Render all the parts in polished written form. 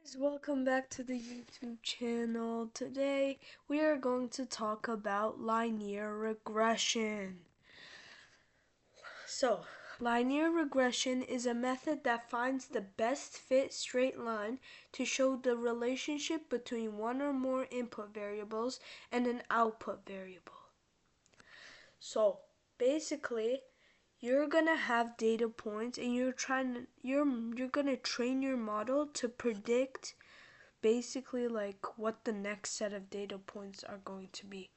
Guys, welcome back to the YouTube channel. Today we are going to talk about linear regression. Linear regression is a method that finds the best fit straight line to show the relationship between one or more input variables and an output variable. So basically, you're gonna have data points and you're gonna train your model to predict basically like what the next set of data points are going to be.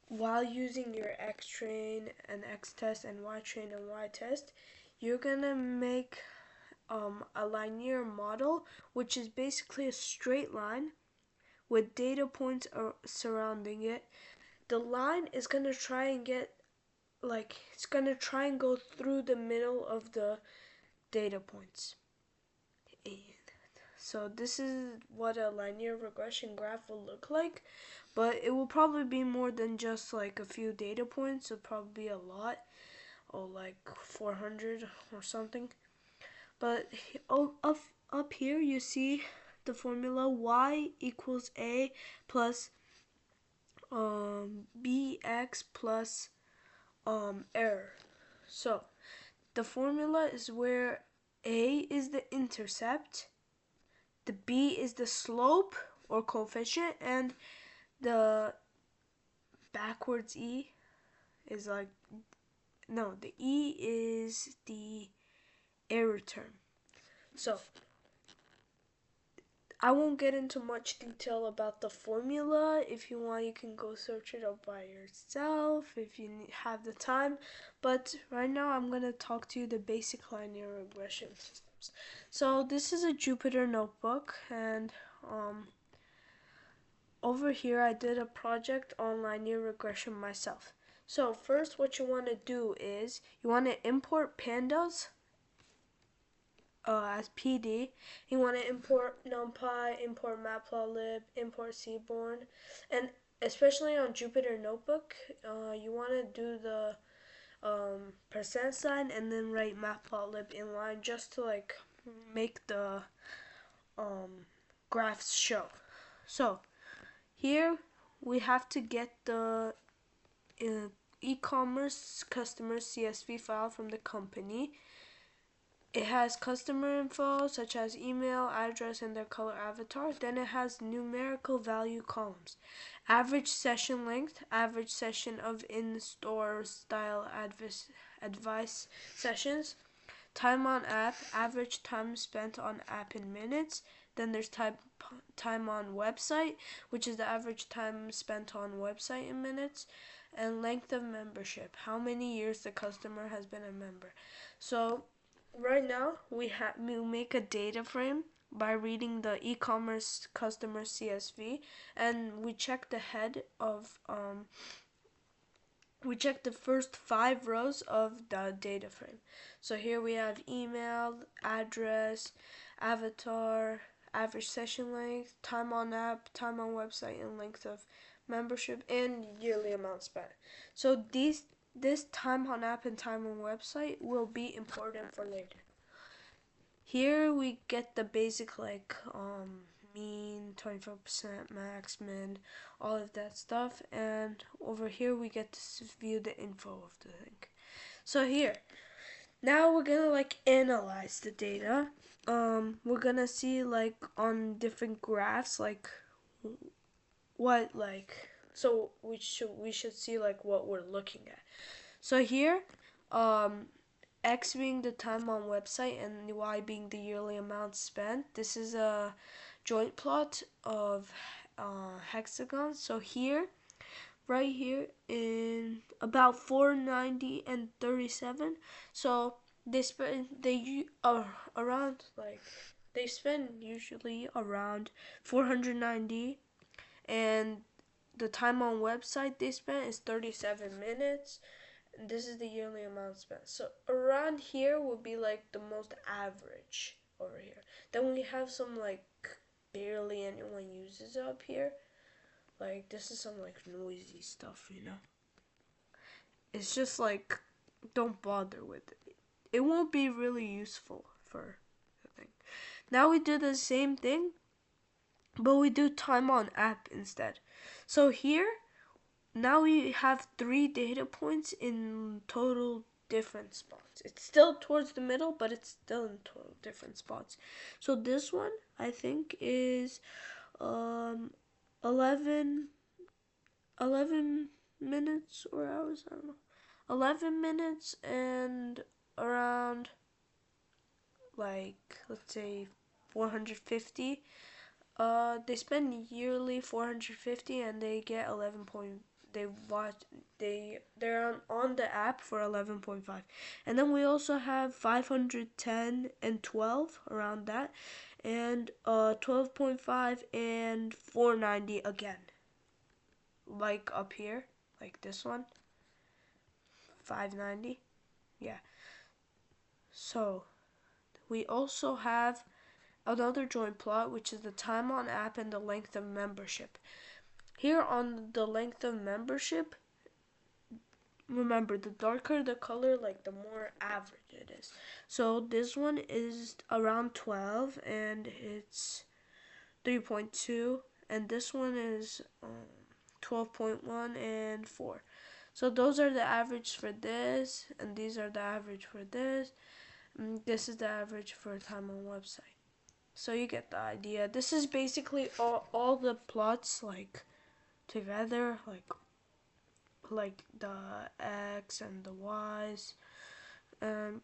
While using your X train and X test and Y train and Y test, you're gonna make a linear model, which is basically a straight line with data points surrounding it. The line is gonna try and it's gonna try and go through the middle of the data points. So this is what a linear regression graph will look like, but it will probably be more than just like a few data points. It'll probably be a lot, or like 400 or something. But up here you see the formula y equals a plus bx plus error. So the formula is where a is the intercept, the b is the slope or coefficient, and the backwards e is like, no, the e is the error term. So I won't get into much detail about the formula. If you want, you can go search it up by yourself if you have the time. But right now I'm going to talk to you the basic linear regression systems. So this is a Jupyter notebook, and over here I did a project on linear regression myself. So first what you want to do is you want to import pandas as PD. You want to import NumPy, import Matplotlib, import Seaborn, and especially on Jupyter Notebook, you want to do the percent sign and then write Matplotlib inline just to like make the graphs show. So here we have to get the e-commerce customer CSV file from the company. It has customer info such as email, address, and their color avatar. Then it has numerical value columns. Average session length, average session of in-store style advice sessions, time on app, average time spent on app in minutes. Then there's time on website, which is the average time spent on website in minutes, and length of membership, how many years the customer has been a member. So right now we make a data frame by reading the e-commerce customer CSV, and we check the head of we check the first 5 rows of the data frame. So here we have email, address, avatar, average session length, time on app, time on website, and length of membership, and yearly amount spent. So this time on app and time on website will be important for later. Here we get the basic like mean, 24%, max, min, all of that stuff, and over here we get to view the info of the thing. So here, now we're gonna like analyze the data. We're gonna see like on different graphs like what like, so we should see like what we're looking at. So here, X being the time on website and Y being the yearly amount spent. This is a joint plot of hexagons. So here, right here in about 490 and 37. So they spend around like they spend usually around 490, and the time on website they spent is 37 minutes. This is the yearly amount spent. So around here would be like the most average over here. Then we have some like barely anyone uses up here. Like this is some like noisy stuff, you know. It's just like, don't bother with it. It won't be really useful for the thing. Now we do the same thing, but we do time on app instead. So here, now we have 3 data points in total different spots. It's still towards the middle, but it's still in total different spots. So this one, I think, is 11, 11 minutes or hours, I don't know. 11 minutes and around, like, let's say 450. They spend yearly 450 and they get 11 point. They watch. They're on the app for 11.5, and then we also have 510 and 12 around that, and 12.5 and 490 again. Like up here, like this one, 590. Yeah. So we also have another joint plot, which is the time on app and the length of membership. Here on the length of membership, remember, the darker the color, like the more average it is. So this one is around 12 and it's 3.2, and this one is 12.1 and 4. So those are the average for this, and these are the average for this. This is the average for time on website. So you get the idea. This is basically all the plots like together, like the X and the Y's, um,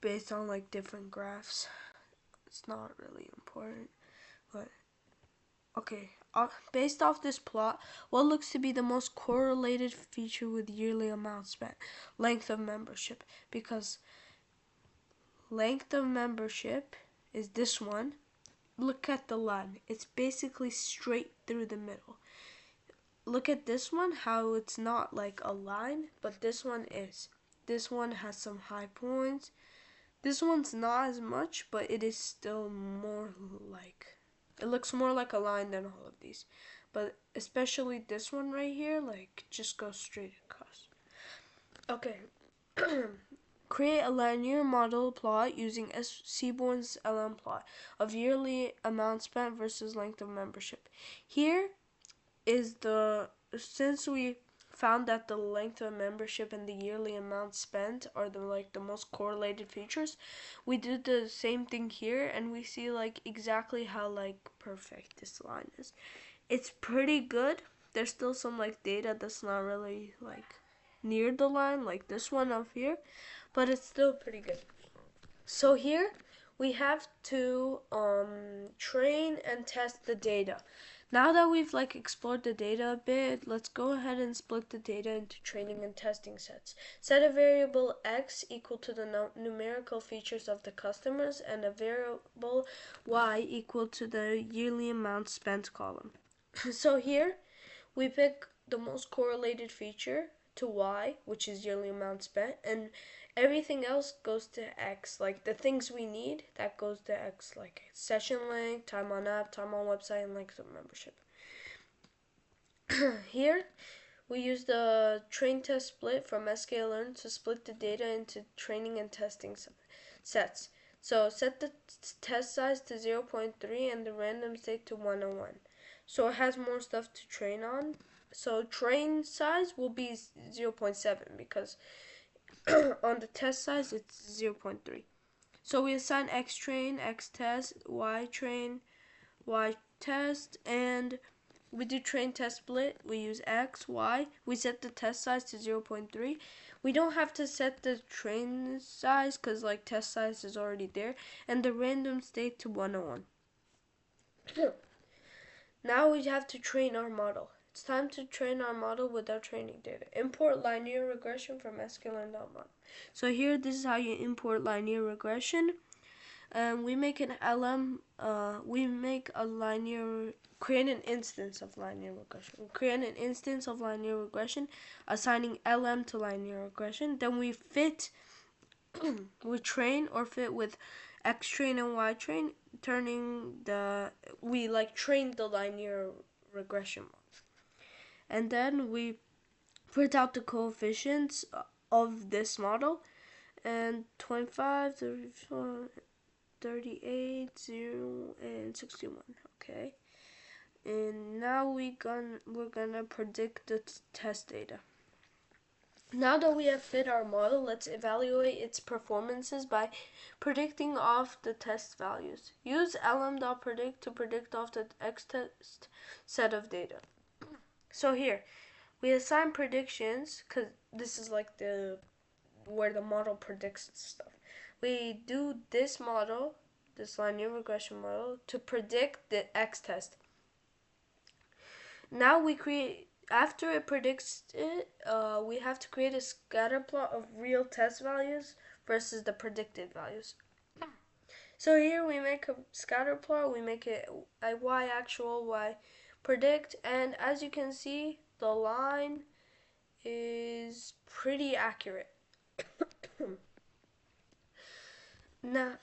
based on like different graphs. It's not really important, but okay. Based off this plot, what looks to be the most correlated feature with yearly amount spent? Length of membership, because length of membership is this one. Look at the line. It's basically straight through the middle. Look at this one, how it's not like a line, but this one is. This one has some high points. This one's not as much, but it is still more like, it looks more like a line than all of these. But especially this one right here, like, just goes straight across. Okay. Create a linear model plot using Seaborn's LM plot of yearly amount spent versus length of membership. Here is since we found that the length of membership and the yearly amount spent are the most correlated features, we did the same thing here, and we see like exactly how like perfect this line is. It's pretty good. There's still some like data that's not really like near the line, like this one up here, but it's still pretty good. So here we have to train and test the data. Now that we've like explored the data a bit, let's go ahead and split the data into training and testing sets. Set a variable x equal to the numerical features of the customers and a variable y equal to the yearly amount spent column. So here we pick the most correlated feature to y, which is yearly amount spent, and everything else goes to x. Like the things we need, that goes to x, like session length, time on app, time on website, and length of membership. Here we use the train test split from sklearn to split the data into training and testing sets. So set the test size to 0.3 and the random state to 101. So it has more stuff to train on. So train size will be 0.7 because on the test size it's 0.3. So we assign x train, x test, y train, y test, and we do train test split. We use x, y. We set the test size to 0.3. We don't have to set the train size because like test size is already there, and the random state to 101. Now we have to train our model. It's time to train our model with our training data. Import linear regression from sklearn.model. So here, this is how you import linear regression. We make an LM. Create an instance of linear regression. We create an instance of linear regression, assigning LM to linear regression. Then we train or fit with x train and y train, we train the linear regression model. And then we print out the coefficients of this model, and 25, 34, 38, 0, and 61. Okay. And now we're gonna predict the test data. Now that we have fit our model, let's evaluate its performances by predicting off the test values. Use lm.predict to predict off the x-test set of data. So here, we assign predictions, because this is like where the model predicts stuff. We do this model, this linear regression model, to predict the x-test. Now after it predicts it, we have to create a scatter plot of real test values versus the predicted values. So here we make a scatter plot, we make it a y actual, y predict, and as you can see, the line is pretty accurate. Now,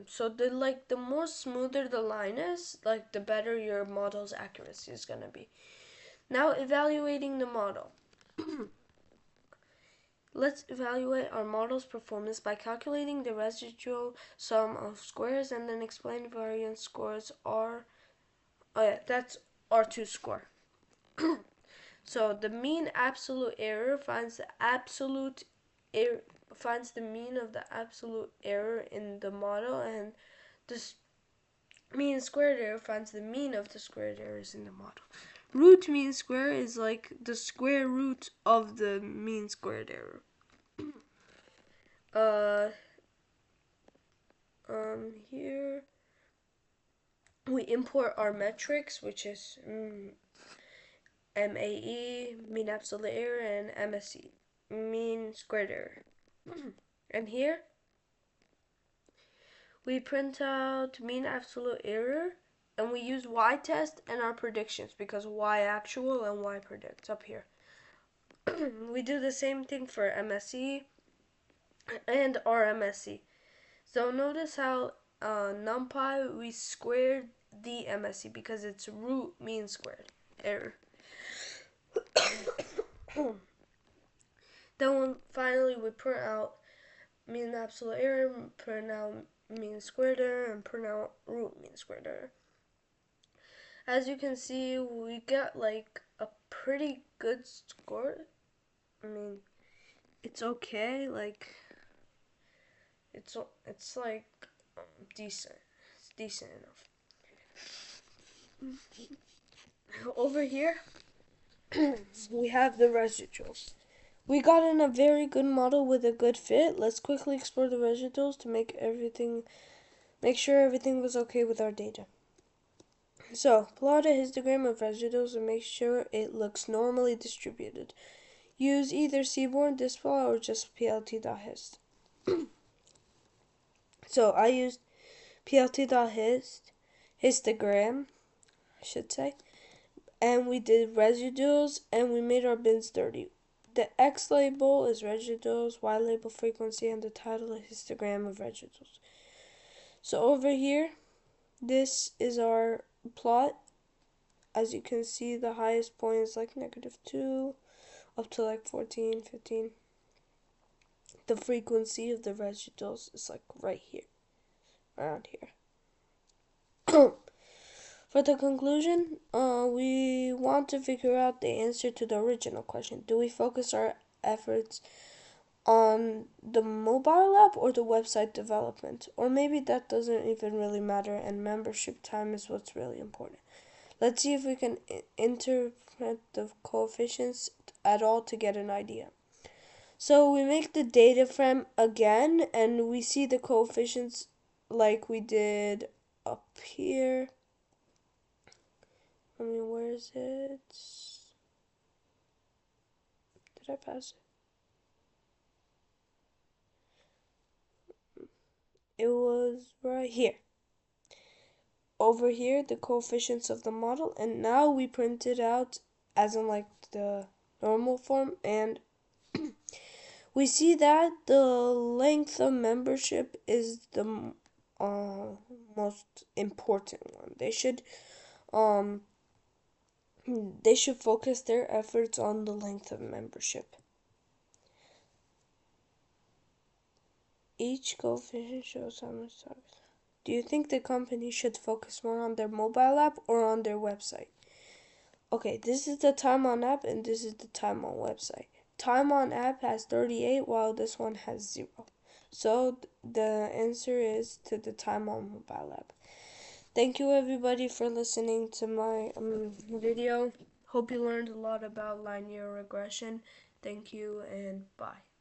so the more smoother the line is, the better your model's accuracy is gonna be. Now evaluating the model. Let's evaluate our model's performance by calculating the residual sum of squares and then explain variance scores are. That's R2 score. So the mean absolute error finds the mean of the absolute error in the model, and the mean squared error finds the mean of the squared errors in the model. Root mean square is like the square root of the mean squared error. Here we import our metrics, which is MAE, mean absolute error, and MSE, mean squared error. And here we print out mean absolute error, and we use y-test and our predictions because y actual and y predicts up here. We do the same thing for MSE and RMSE. So notice how NumPy we squared the MSE because it's root mean squared error. Then finally we print out mean absolute error, print out mean squared error, and print out root mean squared error. As you can see, we get a pretty good score. I mean, it's okay. It's decent. It's decent enough. Over here, we have the residuals. We got in a very good model with a good fit. Let's quickly explore the residuals to make sure everything was okay with our data. So, plot a histogram of residuals and make sure it looks normally distributed. Use either Seaborn, Displot, or just plt.hist. So, I used histogram, I should say, and we did residuals, and we made our bins dirty. The X label is residuals, Y label frequency, and the title is histogram of residuals. So over here, this is our plot. As you can see, the highest point is -2 up to 14, 15. The frequency of the residuals is right here, around here. For the conclusion, we want to figure out the answer to the original question. Do we focus our efforts on the mobile app or the website development? Or maybe that doesn't even really matter and membership time is what's really important. Let's see if we can interpret the coefficients at all to get an idea. So we make the data frame again and we see the coefficients like we did up here. Where is it? Did I pass it? It was right here. Over here, the coefficients of the model, and now we print it out as in the normal form, and we see that the length of membership is the most important one. They should focus their efforts on the length of membership. Each coefficient shows how much time. Do you think the company should focus more on their mobile app or on their website? Okay, this is the time on app and this is the time on website. Time on app has 38 while this one has 0. So the answer is to the time on mobile app. Thank you everybody for listening to my video. Hope you learned a lot about linear regression. Thank you and bye.